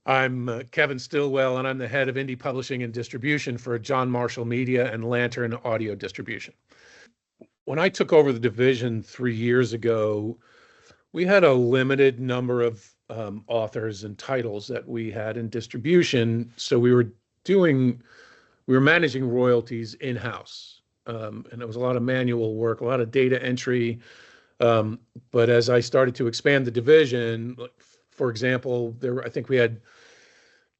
I'm Kevin Stillwell, and I'm the head of indie publishing and distribution for John Marshall Media and Lantern Audio Distribution. When I took over the division 3 years ago, we had a limited number of authors and titles that we had in distribution. So we were managing royalties in-house. And it was a lot of manual work, a lot of data entry. But as I started to expand the division, for example, I think we had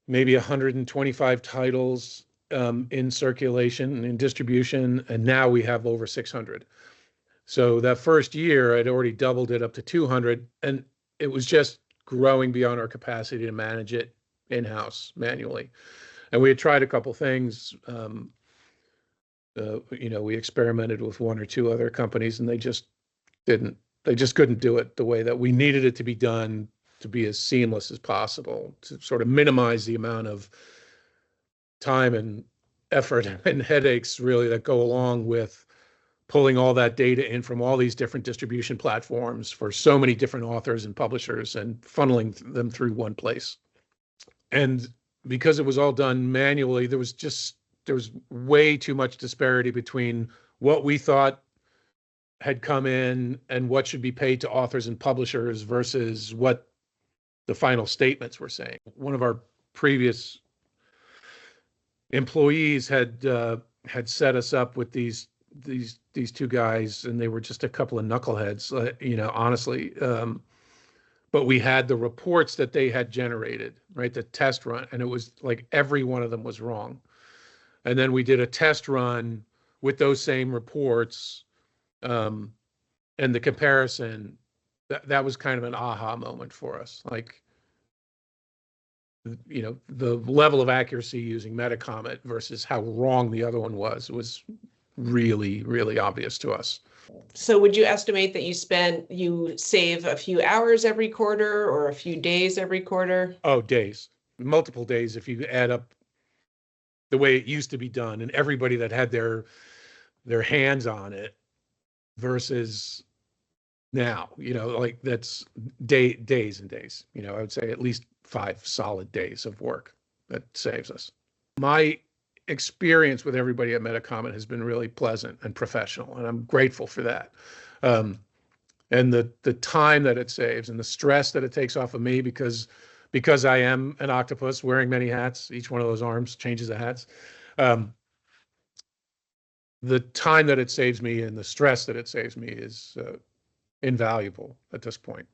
maybe 125 titles in circulation and in distribution, and now we have over 600. So that first year, I'd already doubled it up to 200, and it was just growing beyond our capacity to manage it in-house manually. And we had tried a couple things. We experimented with one or two other companies, and they just couldn't do it the way that we needed it to be done, to be as seamless as possible, to sort of minimize the amount of time and effort and headaches really that go along with pulling all that data in from all these different distribution platforms for so many different authors and publishers and funneling them through one place. And because it was all done manually, there was way too much disparity between what we thought had come in and what should be paid to authors and publishers versus what the final statements were saying. One of our previous employees had set us up with these two guys, and they were just a couple of knuckleheads, honestly. But we had the reports that they had generated, right? The test run, and it was like every one of them was wrong. And then we did a test run with those same reports, and the comparison, that was kind of an aha moment for us. Like, the level of accuracy using Metacomet versus how wrong the other one was really, really obvious to us. So would you estimate that you save a few hours every quarter or a few days every quarter? Oh, days, multiple days if you add up the way it used to be done and everybody that had their hands on it versus now, like that's days and days. I would say at least 5 solid days of work that saves us. My experience with everybody at Metacomet has been really pleasant and professional, and I'm grateful for that. And the time that it saves and the stress that it takes off of me because I am an octopus wearing many hats. Each one of those arms changes the hats. The time that it saves me and the stress that it saves me is invaluable at this point.